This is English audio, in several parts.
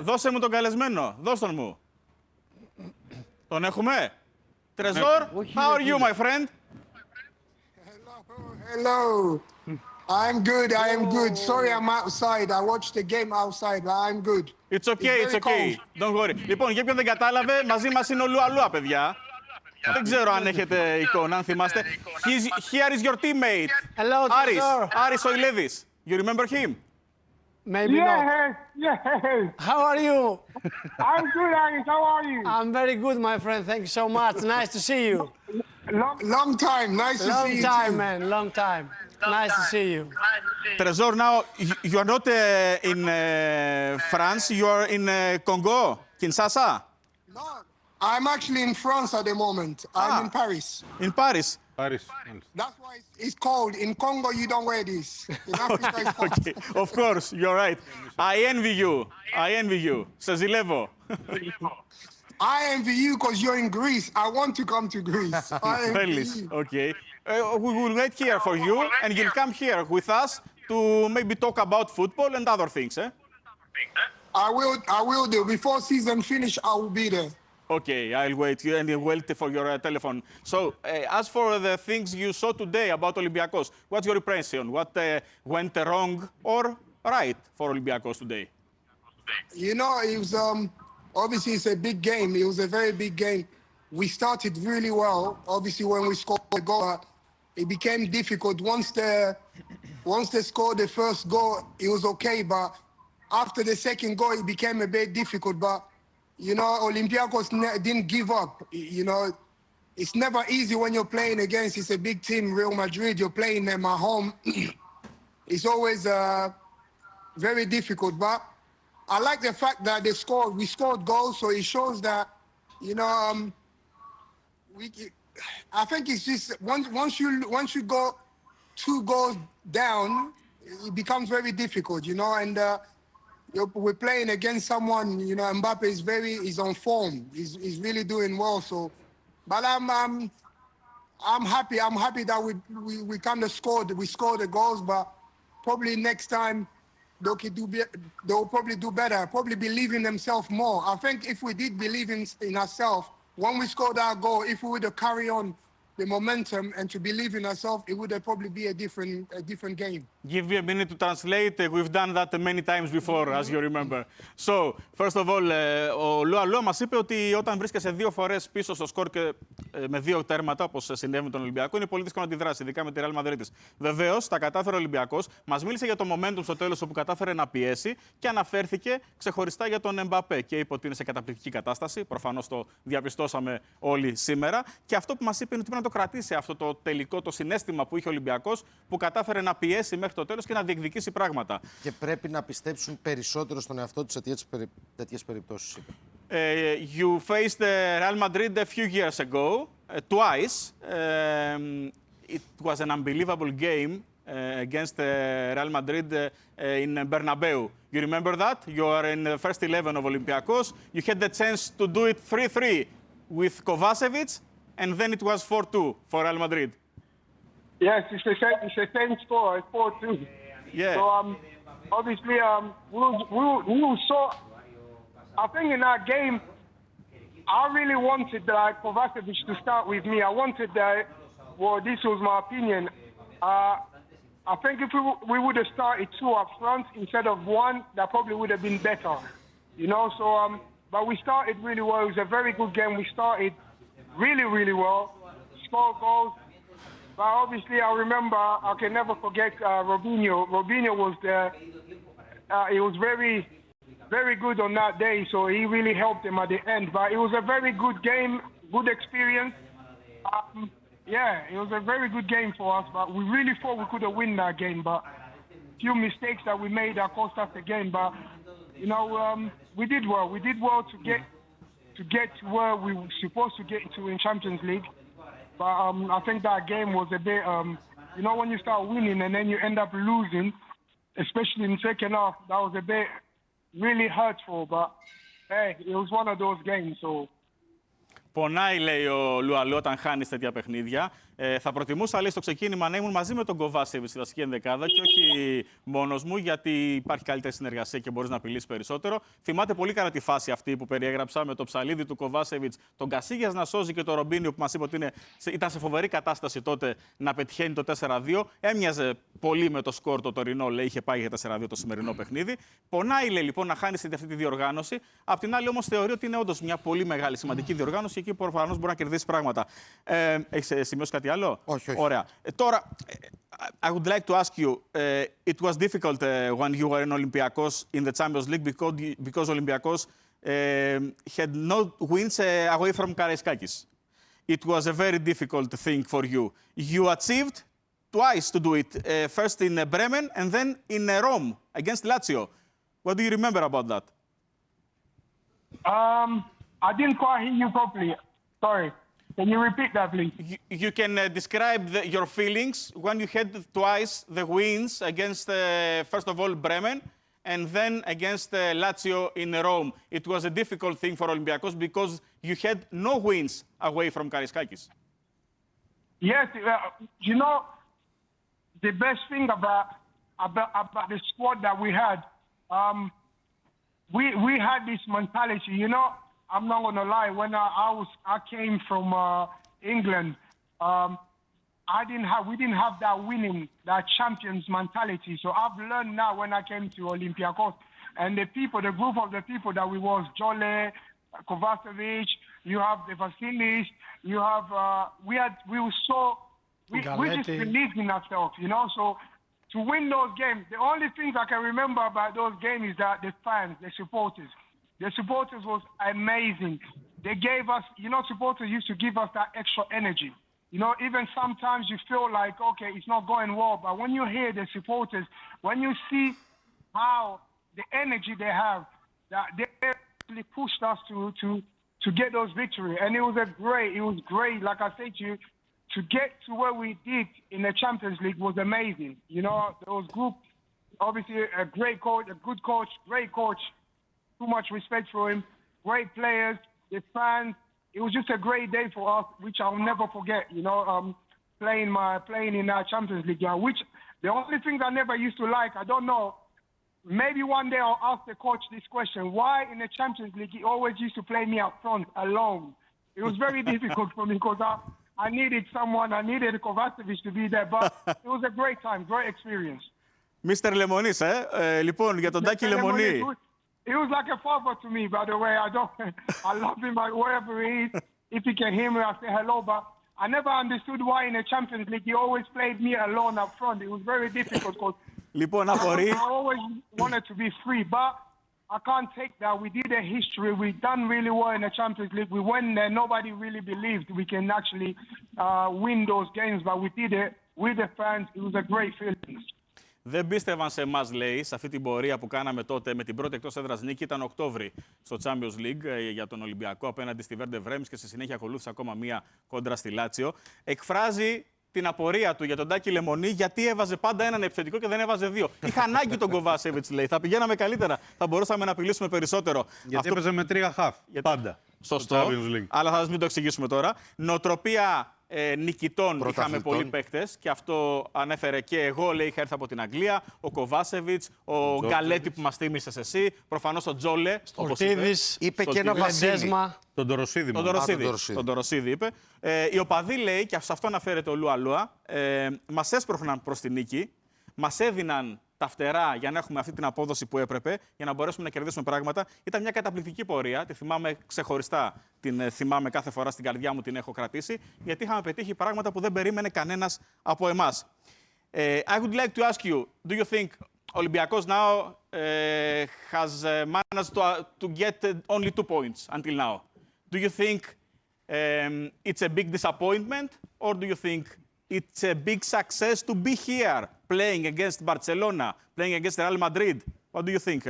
Δώσε μου τον καλεσμένο. Δώσ' τον μου. Τον έχουμε. Τρεζόρ, how are you, my friend? Hello. I'm good. I am good. Sorry, I'm outside. I watched the game outside, but I'm good. It's okay, it's okay. Don't worry. Λοιπόν, για ποιον δεν κατάλαβε, μαζί μας είναι ο Λούα Λούα, παιδιά. Δεν ξέρω αν έχετε εικόνα, αν θυμάστε. Here is your teammate. Hello, Aris Oiledis. You remember him? Maybe not. Yes. How are you? I'm good, Aris. How are you? I'm very good, my friend. Thank you so much. Nice to see you. Long time. Nice to see you. Long time, man. Long time. Nice to see you. Trésor, now you are not in France. You are in Congo, Kinshasa. No, I'm actually in France at the moment. I'm in Paris. In Paris. Paris. That's why it's cold. In Congo, you don't wear this. In Africa, it's hot. Okay, of course, you're right. I envy you. I envy you. Σε ζηλεύω. I envy you because you're in Greece. I want to come to Greece. I envy Θέλεις, you. okay. We will wait here for you and you'll come here with us to maybe talk about football and other things, eh? I will do. Before season finish, I will be there. Okay, I'll wait and wait for your telephone. So, as for the things you saw today about Olympiacos, what's your impression? What went wrong or right for Olympiacos today? You know, it was obviously it's a big game. It was a very big game. We started really well. Obviously, when we scored the goal, it became difficult. Once they scored the first goal, it was okay. But after the second goal, it became a bit difficult. But you know, Olympiacos didn't give up. You know, it's never easy when you're playing against. It's a big team, Real Madrid. You're playing them at home. It's always very difficult. But I like the fact that we scored goals, so it shows that, you know, I think it's just once you go 2 goals down, it becomes very difficult, you know. And we're playing against someone, you know. Mbappe is on form. He's really doing well. So, but I'm happy. I'm happy that we kind of scored. We scored the goals, but probably next time they'll probably do better. Probably believe in themselves more. I think if we did believe in ourselves, when we scored our goal, if we would have carried on the momentum and to believe in ourselves, it would have probably be a different game. Give me a minute to translate. We've done that many times before, as you remember. So, first of all, ο Λούα Λούα μας είπε ότι όταν βρίσκεσαι 2 φορές πίσω στο σκορ και με 2 τέρματα, όπως συνέβη με τον Ολυμπιακό, είναι πολύ δύσκολο να αντιδράσει, ειδικά με τη Ρεάλ Μαδρίτης. Βεβαίως, τα κατάφερε ο Ολυμπιακός. Μας μίλησε για το momentum στο τέλος, όπου κατάφερε να πιέσει και αναφέρθηκε ξεχωριστά για τον Εμπαπέ. Και είπε ότι είναι σε καταπληκτική κατάσταση. Προφανώς το διαπιστώσαμε όλοι σήμερα. Και αυτό που μας είπε είναι ότι πρέπει να το κρατήσει αυτό το τελικό, το συναίσθημα που είχε ο Ολυμπιακός, που κατάφερε να πιέσει μέχρι το τέλος και να διεκδικήσει πράγματα. Και πρέπει να πιστέψουν περισσότερο στον εαυτό τους σε τέτοιες περιπτώσεις. You faced Real Madrid a few years ago, twice. It was an unbelievable game against Real Madrid in Bernabeu. You remember that? You are in the first 11 of Olympiacos. You had the chance to do it 3-3 with Kovacevic, and then it was 4-2 for Real Madrid. Yes, it's the same score, 4-2. Yeah. So obviously we saw. I think in that game, I really wanted Kovacevic to start with me. I wanted well, this was my opinion. I think if we would have started 2 up front instead of 1, that probably would have been better. You know, so but we started really well. It was a very good game. We started really well. Scored goals. But obviously, I remember, I can never forget Robinho. Robinho was there. He was very good on that day, so he really helped him at the end. But it was a very good game, good experience. Yeah, it was a very good game for us, but we really thought we could have won that game. But few mistakes that we made that cost us the game. But, you know, we did well. We did well to get to where we were supposed to get to in Champions League. But I think that game was a bit, you know, when you start winning and then you end up losing, especially in the second half, that was a bit really hurtful. But hey, it was one of those games. So. Πονάει, λέει ο Λούα Λούα, όταν χάνει τέτοια παιχνίδια. Θα προτιμούσα, λέει, στο ξεκίνημα να ήμουν μαζί με τον Κοβάσεβιτς στη βασική ενδεκάδα και όχι μόνος μου, γιατί υπάρχει καλύτερη συνεργασία και μπορείς να απειλήσεις περισσότερο. Θυμάται πολύ καλά τη φάση αυτή που περιέγραψα με το ψαλίδι του Κοβάσεβιτς, τον Κασίγιας να σώζει και τον Ρομπίνιο που μας είπε ότι ήταν σε φοβερή κατάσταση τότε να πετυχαίνει το 4-2. Έμοιαζε πολύ με το σκορ το τωρινό, λέει, είχε πάει για 4-2 το σημερινό παιχνίδι. Πονάει, λέει, λοιπόν, να χάνει αυτή τη διοργάνωση. Απ' την άλλη, όμως, θεωρεί ότι είναι όντως μια πολύ μεγάλη σημαντική διοργάνωση και εκεί προφανώς μπορεί να κερδίσει πράγματα. Έχεις σημειώσει κάτι άλλο? Όχι. Ωραία. Τώρα, I would like to ask you, it was difficult when you were in Olympiacos in the Champions League because Olympiacos had no wins away from Karaiskakis. It was a very difficult thing for you. You achieved twice to do it, first in Bremen and then in Rome against Lazio. What do you remember about that? I didn't quite hear you properly. Sorry. Can you repeat that, please? You can describe your feelings when you had twice the wins against, first of all, Bremen and then against Lazio in Rome. It was a difficult thing for Olympiacos because you had no wins away from Karaiskakis. Yes, you know, the best thing about the squad that we had, we had this mentality, you know. I'm not gonna lie. When I came from England, we didn't have that winning, that champions mentality. So I've learned now when I came to Olympiacos, and the group of the people that we was Jole, Kovacevic, you have the Vasilis, you have we just believed in ourselves, you know. So to win those games, the only things I can remember about those games is that the fans, the supporters. The supporters was amazing. They gave us, you know, supporters used to give us that extra energy. You know, even sometimes you feel like, okay, it's not going well, but when you hear the supporters, when you see how the energy they have, that they actually pushed us to get those victories. And it was great, like I said to you, to get to where we did in the Champions League was amazing. You know, those groups, obviously a great coach, a good coach, great coach. Too much respect for him. Great players, the fans. It was just a great day for us, which I'll never forget. You know, playing in our Champions League. Which the only thing I never used to like, I don't know. Maybe one day I'll ask the coach this question: why in the Champions League he always used to play me up front alone? It was very difficult for me because I needed someone. I needed Kovacevic to be there, but it was a great time, great experience. Mr. Lemonis, λοιπόν, για τον Τάκη Λεμονή. He was like a father to me, by the way. I love him wherever he is. If he can hear me, I say hello. But I never understood why in the Champions League he always played me alone up front. It was very difficult because I always wanted to be free. But I can't take that. We did a history. We done really well in the Champions League. We went there. Nobody really believed we can actually win those games. But we did it with the fans. It was a great feeling. Δεν πίστευαν σε εμάς, λέει, σε αυτή την πορεία που κάναμε τότε με την πρώτη εκτός έδρας νίκη. Ήταν Οκτώβρη στο Champions League για τον Ολυμπιακό απέναντι στη Βέρντε Βρέμις και στη συνέχεια ακολούθησε ακόμα μία κόντρα στη Λάτσιο. Εκφράζει την απορία του για τον Τάκη Λεμονή γιατί έβαζε πάντα έναν επιθετικό και δεν έβαζε δύο. Είχα ανάγκη τον Κοβάσεβιτς, λέει. Θα πηγαίναμε καλύτερα. Θα μπορούσαμε να απειλήσουμε περισσότερο. Γιατί έπαιζε με 3 χαφ. Πάντα. Σωστό. Αλλά θα μην το εξηγήσουμε τώρα. Νοοτροπία νικητών είχαμε πολλοί παίκτες και αυτό ανέφερε και εγώ, λέει, είχα έρθει από την Αγγλία, ο Κοβάσεβιτς, ο Γκαλέτη που μας θύμισες εσύ, προφανώς ο Τζόλε. Ο Τίδης, είπε και ένα Βασίλη. Τον Τοροσίδη. Τον Τοροσίδη είπε. Οι οπαδοί, λέει, και σε αυτό αναφέρεται ο Λούα Λούα, μας έσπροχναν προς την νίκη, μας έδιναν τα φτερά για να έχουμε αυτή την απόδοση που έπρεπε, για να μπορέσουμε να κερδίσουμε πράγματα. Ήταν μια καταπληκτική πορεία. Τη θυμάμαι ξεχωριστά. Την θυμάμαι κάθε φορά στην καρδιά μου, την έχω κρατήσει, γιατί είχαμε πετύχει πράγματα που δεν περίμενε κανένας από εμάς. I would like to ask you, do you think Olympiacos now has managed to get only 2 points until now? Do you think it's a big disappointment, or do you think it's a big success to be here, playing against Barcelona, playing against Real Madrid? What do you think,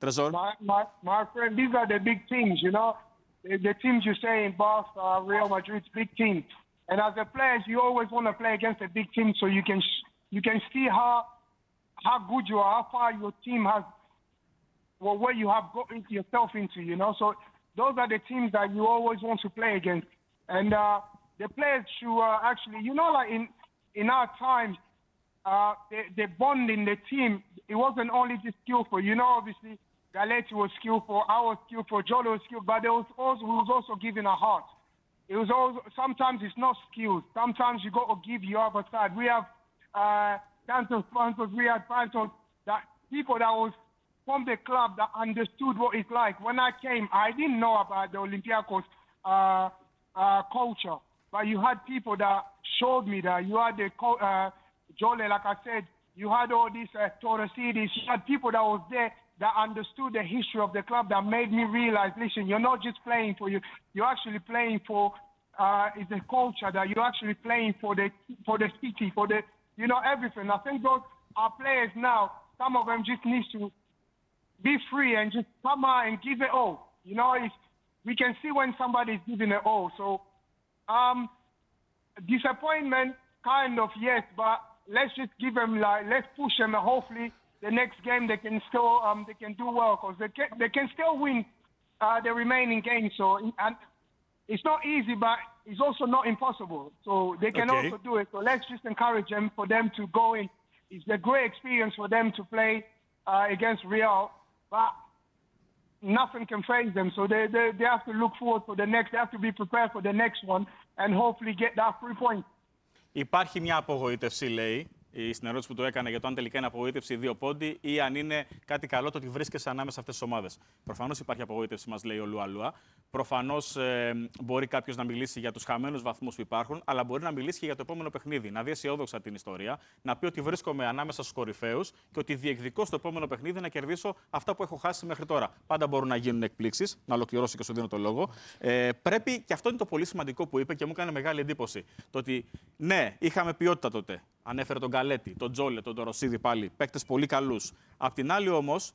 Tresor? My friend, these are the big teams, you know. The teams you say in Barca, Real Madrid, big teams. And as a player, you always want to play against a big team so you can see how good you are, how far your team has, well, what you have got into yourself into, you know. So those are the teams that you always want to play against. And the players should actually, you know, like in our times, the bond in the team, it wasn't only just skillful. You know, obviously, Galeti was skillful, I was skillful, Jolo was skillful, but we was also giving a heart. It was also, sometimes it's not skills. Sometimes you got to give your other side. We have Santos, we had Santos, that people that was from the club that understood what it's like. When I came, I didn't know about the Olympiacos culture, but you had people that showed me that. You had the Jole, like I said, you had all these Torresidis, you had people that was there that understood the history of the club that made me realize, listen, you're not just playing for you, you're actually playing for it's a culture, that you're actually playing for the city, for the, you know, everything. I think those are players now, some of them just need to be free and just come out and give it all. You know, we can see when somebody's giving it all. So, disappointment, kind of, yes, but let's just give them, like, let's push them, and hopefully the next game they can still they can do well, because they can still win the remaining games. So, and it's not easy, but it's also not impossible. So they can also do it. So let's just encourage them, for them to go in. It's a great experience for them to play against Real, but nothing can faze them. So they have to look forward for the next. They have to be prepared for the next one and hopefully get that 3 points. Υπάρχει μια απογοήτευση, λέει, στην ερώτηση που του έκανε για το αν τελικά είναι απογοήτευση 2 πόντι ή αν είναι κάτι καλό το ότι βρίσκεσαι ανάμεσα σε αυτές τις ομάδες. Προφανώς υπάρχει απογοήτευση, μας λέει ο Λούα Λούα. Προφανώς μπορεί κάποιος να μιλήσει για τους χαμένους βαθμούς που υπάρχουν, αλλά μπορεί να μιλήσει και για το επόμενο παιχνίδι. Να δει αισιόδοξα την ιστορία, να πει ότι βρίσκομαι ανάμεσα στους κορυφαίους και ότι διεκδικώ στο επόμενο παιχνίδι να κερδίσω αυτά που έχω χάσει μέχρι τώρα. Πάντα μπορούν να γίνουν εκπλήξεις. Να ολοκληρώσω και σου δίνω το λόγο. Πρέπει, και αυτό είναι το πολύ σημαντικό που είπε και μου έκανε μεγάλη εντύπωση. Το ότι ναι, είχαμε ποιότητα τότε. Ανέφερε τον Καλέτη, τον Τζόλε, τον Τοροσίδη πάλι. Παίκτες πολύ καλούς. Απ' την άλλη όμως,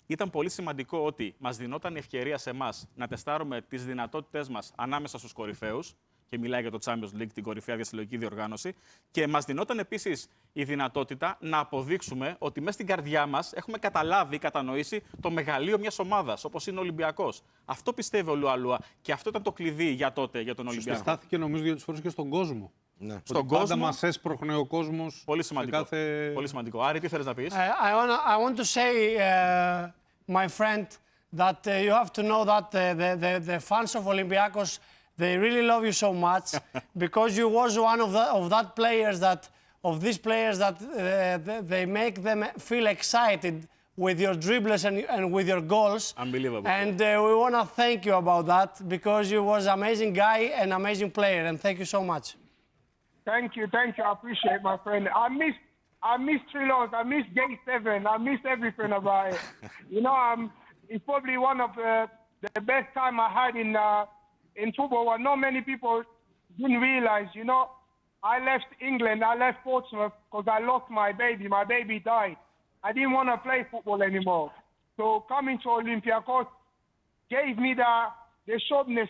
ήταν πολύ σημαντικό ότι μας δινόταν η ευκαιρία σε εμάς να τεστάρουμε τις δυνατότητές μας ανάμεσα στους κορυφαίους. Και μιλάει για το Champions League, την κορυφαία διασυλλογική διοργάνωση. Και μας δινόταν επίσης η δυνατότητα να αποδείξουμε ότι μέσα στην καρδιά μας έχουμε καταλάβει, κατανοήσει το μεγαλείο μιας ομάδας, όπως είναι ο Ολυμπιακός. Αυτό πιστεύει ο Λούα Λούα και αυτό ήταν το κλειδί για τότε, για τον Ολυμπιακό. Συστάθηκε νομίζω για τις φορές και στον κόσμο. Ναι. Στον κόσμο. Πάντα μας έσπροχνε ο κόσμος. Πολύ σημαντικό. Κάθε... Πολύ σημαντικό. Άρη, τι θέλεις να πεις? I want to say, my friend, that you have to know that the fans of Olympiacos, they really love you so much because you was one of these players that they make them feel excited with your dribbles and with your goals. Unbelievable. And we want to thank you about that because you was an amazing guy and amazing player, and thank you so much. Thank you. I appreciate, my friend. I miss Trilos, I miss Gate 7, I miss everything about it. You know, it's probably one of the best time I had in football. What not many people didn't realize. You know, I left England, I left Portsmouth because I lost my baby. My baby died. I didn't want to play football anymore. So coming to Olympiacos gave me the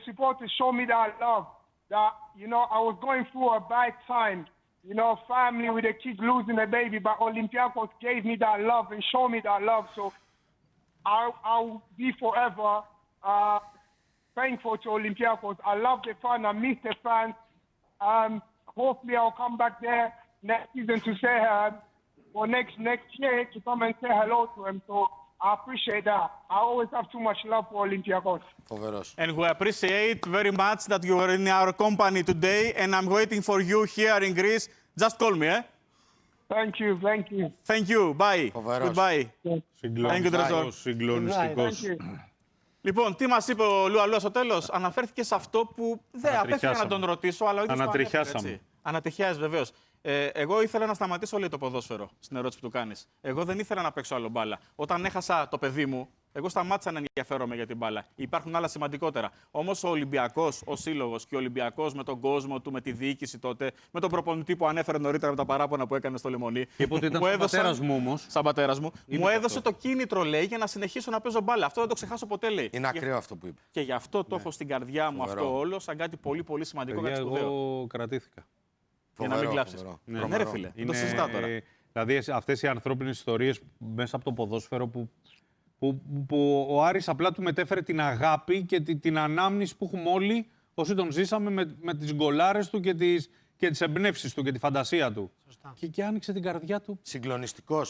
supporters showed me that love. That, you know, I was going through a bad time. You know, family with the kids losing a baby, but Olympiacos gave me that love and showed me that love. So I'll be forever thankful to Olympiacos. I love the fun. I miss the fans. Hopefully, I'll come back there next season to say or next year to come and say hello to him. So I appreciate that. I always have too much love for Olympiacos. And we appreciate very much that you are in our company today, and I'm waiting for you here in Greece. Just call me, eh? Thank you. Thank you. Bye. Goodbye. Συγκλονιστικός. Λοιπόν, τι μας είπε ο Λούα Λούα στο τέλος? Αναφέρθηκε σε αυτό που δεν απέφυγα να τον ρωτήσω, αλλά ο ίδιος το ανέφερε. Ανατριχιάζει, βεβαίως. Εγώ ήθελα να σταματήσω, λέει, το ποδόσφαιρο στην ερώτηση που του κάνεις. Εγώ δεν ήθελα να παίξω άλλο μπάλα. Όταν έχασα το παιδί μου, εγώ σταμάτησα να ενδιαφέρομαι για την μπάλα. Υπάρχουν άλλα σημαντικότερα. Όμως ο Ολυμπιακός, ο σύλλογος και ο Ολυμπιακός με τον κόσμο του, με τη διοίκηση τότε, με τον προπονητή που ανέφερε νωρίτερα με τα παράπονα που έκανε στο Λεμονί. Είπε ότι ήταν σαν πατέρας μου όμως. Σαν πατέρας μου. Μου έδωσε το κίνητρο, λέει, για να συνεχίσω να παίζω μπάλα. Αυτό δεν το ξεχάσω ποτέ, λέει. Είναι ακραίο αυτό που είπε. Και γι' αυτό το έχω στην καρδιά μου αυτό όλο, σαν κάτι πολύ πολύ σημαντικό. Εγώ κρατήθηκα. Για να μην κλάψεις. Ναι, ρε φίλε. Δεν το συζητάω τώρα. Δηλαδή αυτές οι ανθρώπινες ιστορίες μέσα από το ποδόσφαιρο που ο Άρης απλά του μετέφερε την αγάπη και την ανάμνηση που έχουμε όλοι όσοι τον ζήσαμε με τις γκολάρες του και τις εμπνεύσεις του και τη φαντασία του. Και άνοιξε την καρδιά του. Συγκλονιστικός.